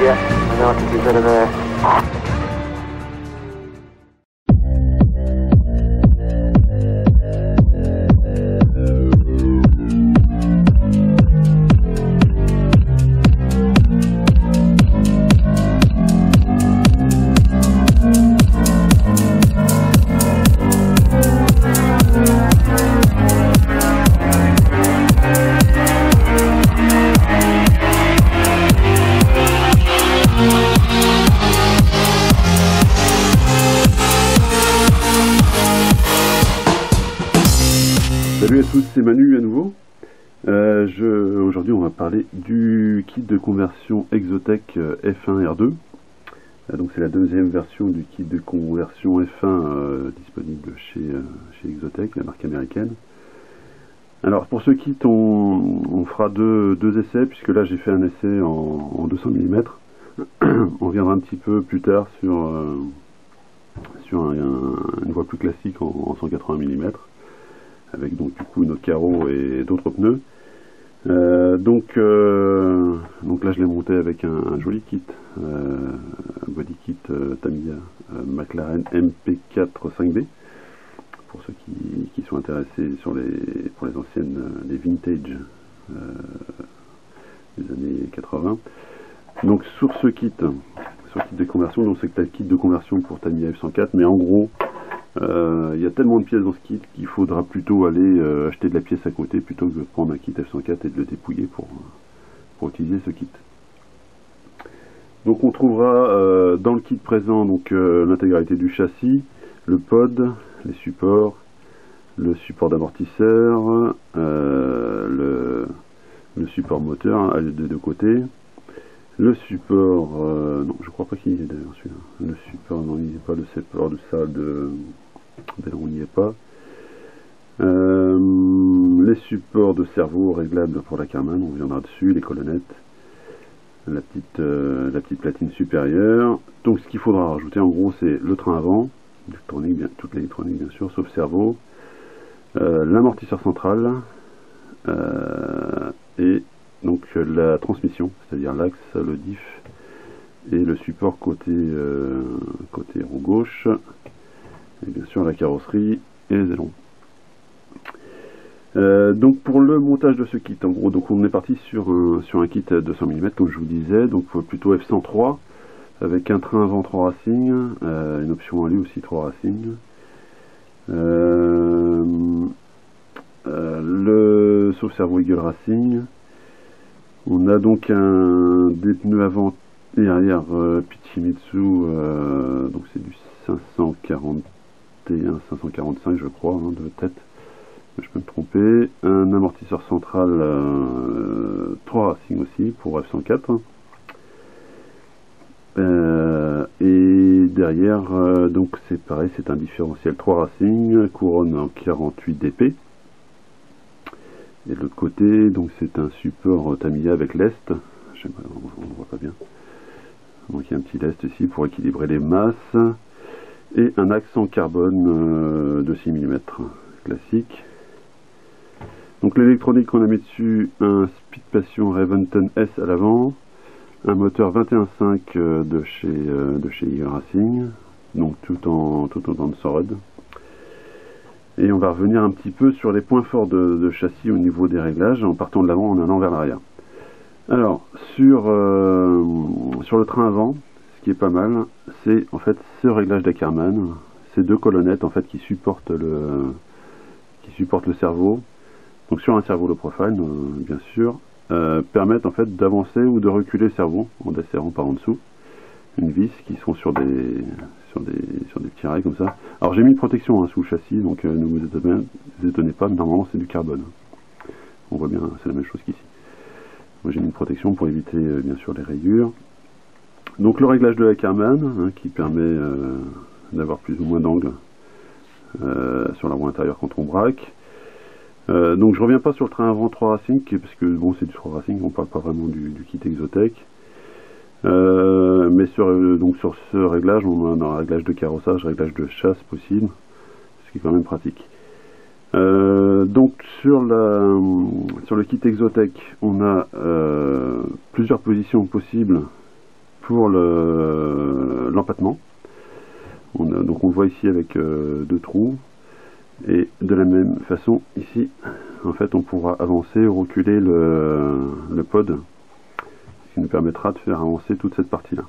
clear. No altitude over there. Salut à tous, c'est Manu à nouveau. Aujourd'hui on va parler du kit de conversion Exotech F1R2. Donc c'est la deuxième version du kit de conversion F1 disponible chez Exotech, la marque américaine. Alors pour ce kit on fera deux essais, puisque là j'ai fait un essai en 200 mm. On viendra un petit peu plus tard sur une voie plus classique en 180 mm. Avec donc du coup nos carreaux et d'autres pneus. Donc là je l'ai monté avec un joli kit, un body kit Tamiya McLaren MP4 5B, pour ceux qui sont intéressés pour les anciennes, les vintage des années 80. Donc sur ce kit de conversion, donc c'est le kit de conversion pour Tamiya F104, mais en gros il y a tellement de pièces dans ce kit qu'il faudra plutôt aller acheter de la pièce à côté plutôt que de prendre un kit F104 et de le dépouiller pour utiliser ce kit. Donc on trouvera dans le kit présent donc l'intégralité du châssis, le pod, les supports, le support d'amortisseur, le support moteur de deux côtés, le support, non je crois pas qu'il y ait d'ailleurs celui-là, le support, non il n'y est pas, le support de salle on n'y est pas, les supports de cerveau réglables pour la Karmann, on viendra dessus, les colonnettes, la petite platine supérieure. Donc ce qu'il faudra rajouter en gros c'est le train avant, toute l'électronique bien sûr, sauf cerveau, l'amortisseur central, et donc la transmission, c'est-à-dire l'axe, le diff et le support côté roue gauche, et bien sûr la carrosserie et les ailerons. Donc pour le montage de ce kit, en gros, donc on est parti sur un kit 200 mm comme je vous disais, donc plutôt F103 avec un train avant 3 Racing, une option à lui aussi 3 Racing, le sauve-cerveau Eagle Racing. On a donc des pneus avant et arrière Pichimitsu, donc c'est du 545 je crois, hein, de tête, je peux me tromper. Un amortisseur central 3 Racing aussi pour F104. Et derrière, donc c'est pareil, c'est un différentiel 3 Racing, couronne en 48 dp. Et de l'autre côté, donc c'est un support Tamiya avec lest, je sais pas, on ne voit pas bien. Donc il y a un petit lest ici pour équilibrer les masses, et un axe en carbone de 6 mm classique. Donc l'électronique qu'on a mis dessus, un Speed Passion Raventon S à l'avant, un moteur 21.5 de chez Eagle Racing, donc tout en dents de solde. Et on va revenir un petit peu sur les points forts de châssis au niveau des réglages, en partant de l'avant en allant vers l'arrière. Alors, sur le train avant, ce qui est pas mal, c'est en fait ce réglage d'Ackerman, ces deux colonnettes en fait qui supportent le cerveau. Donc sur un cerveau low profile, bien sûr, permettent en fait d'avancer ou de reculer le cerveau en desserrant par en dessous une vis qui sont sur des petits rails comme ça. Alors j'ai mis une protection sous le châssis, donc ne vous étonnez pas, mais normalement c'est du carbone. On voit bien, c'est la même chose qu'ici. Moi j'ai mis une protection pour éviter bien sûr les rayures. Donc le réglage de la Karmann, qui permet d'avoir plus ou moins d'angle sur la roue intérieure quand on braque. Donc je reviens pas sur le train avant 3 Racing, parce que bon c'est du 3 Racing, on parle pas vraiment du kit Exotech. Mais sur ce réglage, on a un réglage de carrossage, réglage de chasse possible, ce qui est quand même pratique. Donc sur le kit Exotech, on a plusieurs positions possibles pour l'empattement. Donc on le voit ici avec 2 trous. Et de la même façon ici, en fait, on pourra avancer ou reculer le pod, ce qui nous permettra de faire avancer toute cette partie-là.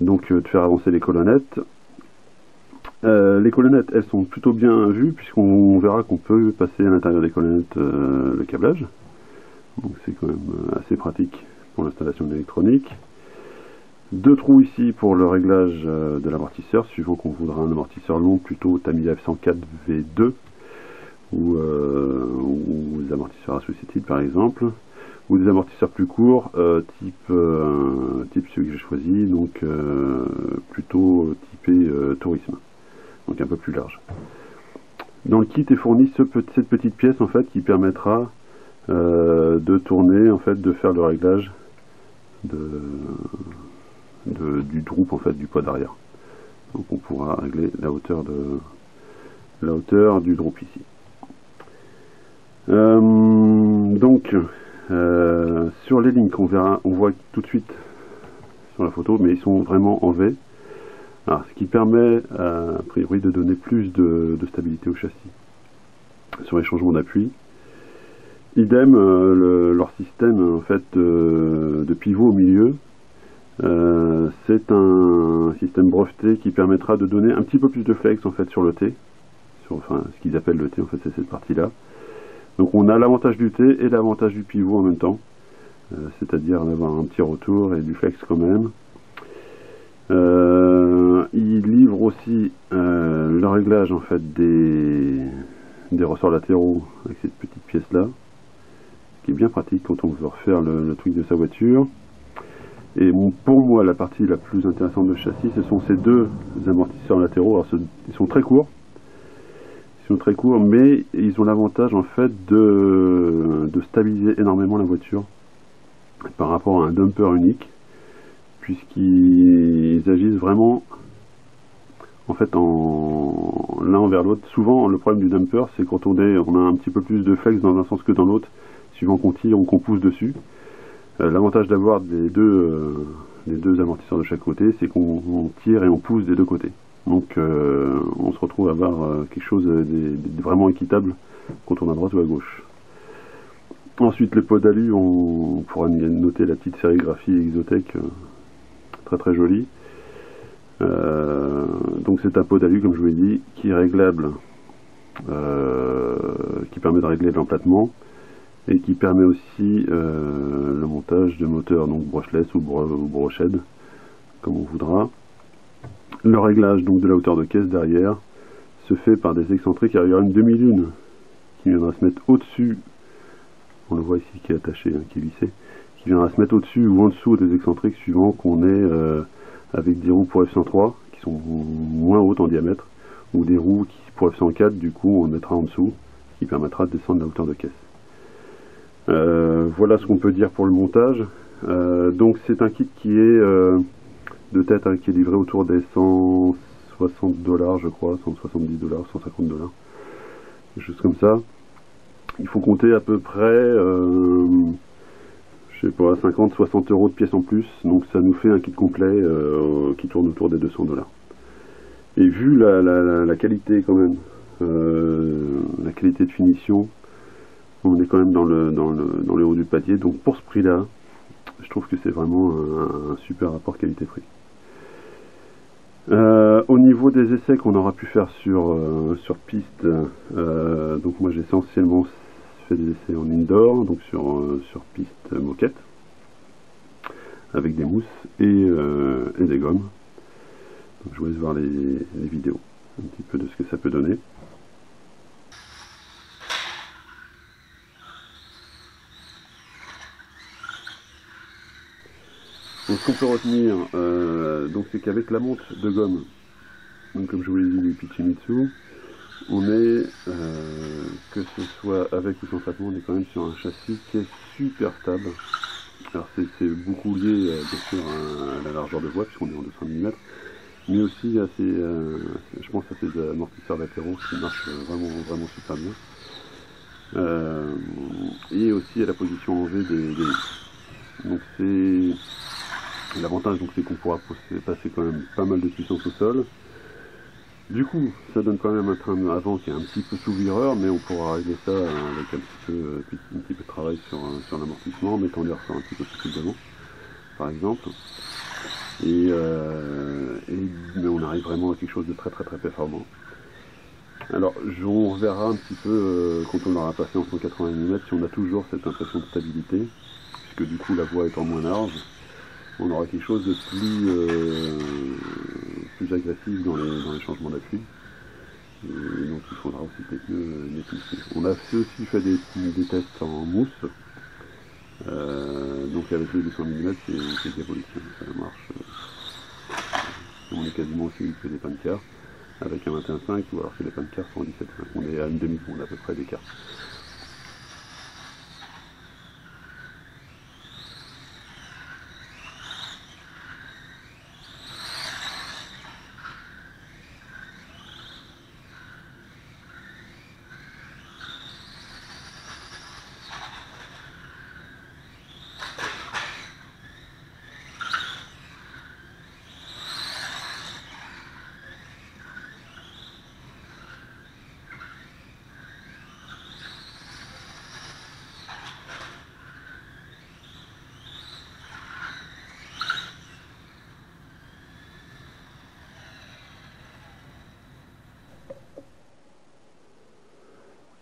Donc de faire avancer les colonnettes. Les colonnettes, elles sont plutôt bien vues, puisqu'on verra qu'on peut passer à l'intérieur des colonnettes le câblage. Donc c'est quand même assez pratique pour l'installation de l'électronique. 2 trous ici pour le réglage de l'amortisseur, suivant qu'on voudra un amortisseur long, plutôt Tamiya F104 V2, ou des amortisseurs associatifs par exemple, ou des amortisseurs plus courts, type celui que j'ai choisi, donc plutôt typé tourisme, donc un peu plus large. Dans le kit est fourni cette petite pièce en fait qui permettra de tourner, en fait, de faire le réglage du drop en fait du pod arrière. Donc on pourra régler la hauteur du drop ici. Donc sur les links on voit tout de suite sur la photo, mais ils sont vraiment en V. Alors, ce qui permet a priori de donner plus de stabilité au châssis sur les changements d'appui. Idem, leur système en fait de pivot au milieu, c'est un système breveté qui permettra de donner un petit peu plus de flex en fait sur le T, enfin ce qu'ils appellent le T en fait, c'est cette partie-là. Donc on a l'avantage du T et l'avantage du pivot en même temps, c'est-à-dire d'avoir un petit retour et du flex quand même. Il livre aussi le réglage en fait des ressorts latéraux avec cette petite pièce là, qui est bien pratique quand on veut refaire le truc de sa voiture. Et bon, pour moi la partie la plus intéressante de châssis, ce sont ces 2 amortisseurs latéraux. Alors ils sont très courts, mais ils ont l'avantage en fait de stabiliser énormément la voiture par rapport à un dumper unique, puisqu'ils agissent vraiment en fait l'un envers l'autre. Souvent le problème du dumper, c'est quand on a un petit peu plus de flex dans un sens que dans l'autre, suivant qu'on tire ou qu'on pousse dessus. L'avantage d'avoir les deux amortisseurs de chaque côté, c'est qu'on tire et on pousse des 2 côtés. Donc on se retrouve à avoir quelque chose de vraiment équitable quand on est à droite ou à gauche. Ensuite, le pod alu, on pourra noter la petite sérigraphie Exotech, très très jolie. Donc c'est un pod alu, comme je vous l'ai dit, qui est réglable, qui permet de régler l'emplattement et qui permet aussi le montage de moteurs, donc brushless ou broched, comme on voudra. Le réglage donc de la hauteur de caisse derrière se fait par des excentriques. Alors, il y aura une demi-lune qui viendra se mettre au-dessus, on le voit ici qui est attaché, qui est vissé, qui viendra se mettre au-dessus ou en dessous des excentriques suivant qu'on est avec des roues pour F103 qui sont moins hautes en diamètre, ou des roues qui pour F104 du coup on mettra en dessous, ce qui permettra de descendre la hauteur de caisse. Voilà ce qu'on peut dire pour le montage. Donc c'est un kit qui est de tête, qui est livré autour des $160 je crois, $170, $150, quelque chose comme ça. Il faut compter à peu près je sais pas, 50-60 € de pièces en plus, donc ça nous fait un kit complet qui tourne autour des $200. Et vu la qualité quand même, la qualité de finition, on est quand même dans le haut du panier. Donc pour ce prix là, je trouve que c'est vraiment un super rapport qualité-prix. Au niveau des essais qu'on aura pu faire sur piste, donc moi j'ai essentiellement fait des essais en indoor, donc sur piste moquette, avec des mousses et des gommes. Donc je vous laisse voir les vidéos, un petit peu de ce que ça peut donner. Donc ce qu'on peut retenir, c'est qu'avec la monte de gomme, donc comme je vous l'ai dit du Pichimitsu, on est, que ce soit avec ou sans traitement, on est quand même sur un châssis qui est super stable. Alors c'est beaucoup lié bien sûr à la largeur de voie, puisqu'on est en 200 mm, mais aussi à je pense à ces amortisseurs latéraux qui marchent vraiment super bien. Et aussi à la position en V des lignes. Donc L'avantage donc c'est qu'on pourra passer quand même pas mal de puissance au sol. Du coup, ça donne quand même un train avant qui est un petit peu sous vireur, mais on pourra régler ça avec un petit peu de travail sur l'amortissement, en mettant les ressorts un petit peu plus devant, par exemple. Mais on arrive vraiment à quelque chose de très performant. Alors, on reverra un petit peu quand on aura passé en 180 mm si on a toujours cette impression de stabilité, puisque du coup la voie étant moins large, on aura quelque chose de plus agressif dans les changements d'appui. Et donc il faudra aussi peut-être les pousser. On a aussi fait des tests en mousse. Donc avec le 200 mm c'est diabolique, ça marche. On est quasiment aussi vite que des pancars avec un 21.5 ou alors que les pancars sont en 17.5. On est à une demi-seconde à peu près d'écart.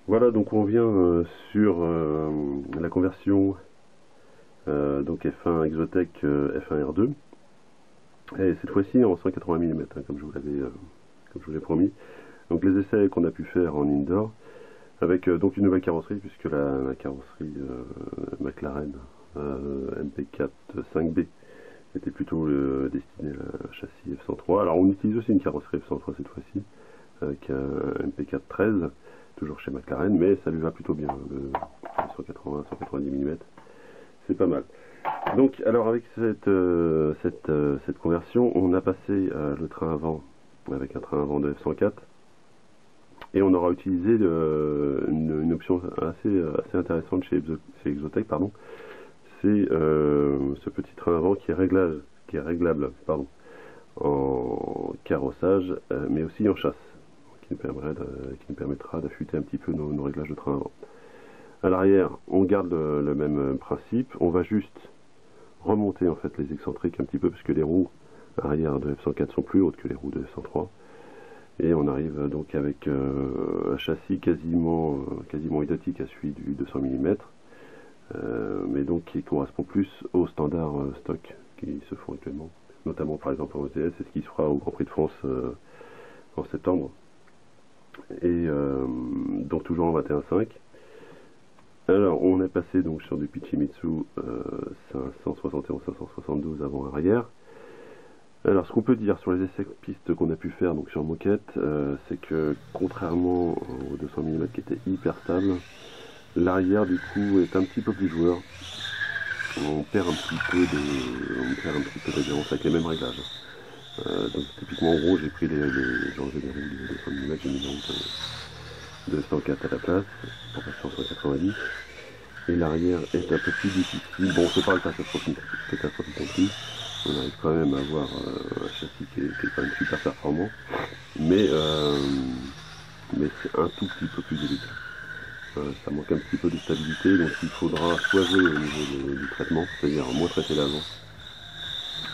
Voilà, donc on revient sur la conversion donc F1 Exotec F1 R2, et cette fois-ci en 180 mm, hein, comme je vous l'ai promis. Donc les essais qu'on a pu faire en indoor, avec donc une nouvelle carrosserie, puisque la carrosserie McLaren MP4 5B était plutôt destinée à un châssis F103. Alors on utilise aussi une carrosserie F103 cette fois-ci, avec un MP4 13, toujours chez McLaren, mais ça lui va plutôt bien, de 180-190 mm, c'est pas mal. Donc alors avec cette conversion, on a passé le train avant avec un train avant de F104, et on aura utilisé une option assez intéressante chez Exotec, pardon. C'est ce petit train avant qui est réglable en carrossage, mais aussi en chasse, qui nous permettra d'affûter un petit peu nos réglages de train avant. À l'arrière, on garde le même principe, on va juste remonter en fait les excentriques un petit peu, puisque les roues arrière de F104 sont plus hautes que les roues de F103, et on arrive donc avec un châssis quasiment identique à celui du 200 mm, mais donc qui correspond plus aux standards stock qui se font actuellement, notamment par exemple en ETS, et ce qui se fera au Grand Prix de France en septembre, et donc toujours en 21.5. Alors on est passé donc sur du Pichimitsu 571-572 avant-arrière. Alors ce qu'on peut dire sur les essais pistes qu'on a pu faire donc sur moquette, c'est que contrairement au 200 mm qui était hyper stable, l'arrière du coup est un petit peu plus joueur. On perd un petit peu d'adhérence avec les mêmes réglages. Donc typiquement en gros j'ai pris j'ai enlevé les roues de 200 mm, j'ai mis donc de 104 à la place pour passer en 190, et l'arrière est un peu plus difficile. Bon, c'est pas le catastrophique non plus, on arrive quand même à avoir un châssis qui est quand même super performant, mais c'est un tout petit peu plus délicat. Ça manque un petit peu de stabilité, donc il faudra soit jouer au niveau du traitement, c'est-à-dire moins traiter l'avant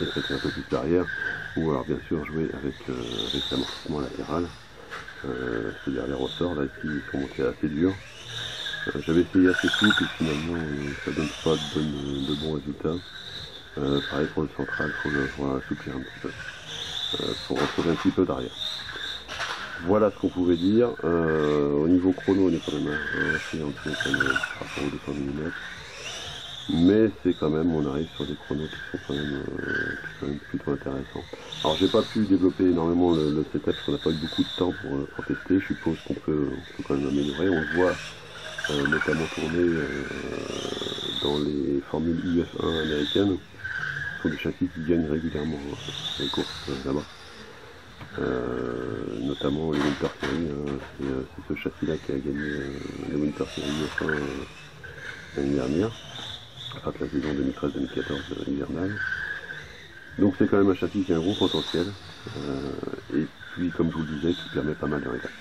et traiter un peu plus l'arrière, ou alors bien sûr jouer avec l'amortissement latéral, c'est-à-dire les ressorts là qui sont montés assez durs. J'avais essayé assez souple et finalement ça donne pas de bons résultats. Pareil pour le central, il faut assouplir un petit peu pour retrouver un petit peu d'arrière. Voilà ce qu'on pouvait dire. Au niveau chrono, on est quand même assez en dessous par rapport aux 200 mm. Mais c'est quand même, on arrive sur des chronos qui sont quand même plutôt intéressants. Alors j'ai pas pu développer énormément le setup parce qu'on n'a pas eu beaucoup de temps pour tester. Je suppose qu'on peut quand même améliorer. On le voit notamment tourner dans les formules UF1 américaines. Ce sont des châssis qui gagnent régulièrement les courses là-bas. Notamment les Winter Series, c'est ce châssis là qui a gagné les Winter Series UF1 l'année dernière, enfin la saison 2013-2014 hivernale. Donc c'est quand même un châssis qui a un gros potentiel, et puis comme je vous le disais, qui permet pas mal de réglages.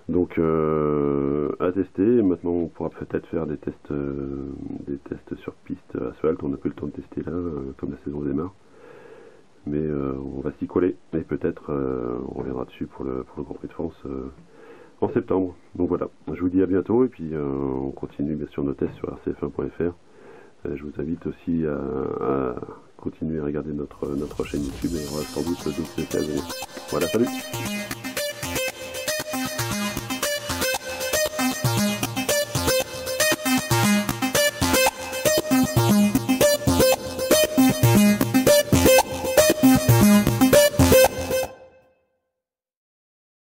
Donc à tester. Maintenant on pourra peut-être faire des tests sur piste asphalte. On n'a plus le temps de tester là, comme la saison démarre. Mais on va s'y coller et peut-être on reviendra dessus pour le Grand Prix de France en septembre. Donc voilà, je vous dis à bientôt et puis on continue bien sûr nos tests sur rcf1.fr. Je vous invite aussi à continuer à regarder notre chaîne YouTube et il y aura sans doute d'autres tests à venir. Voilà, salut!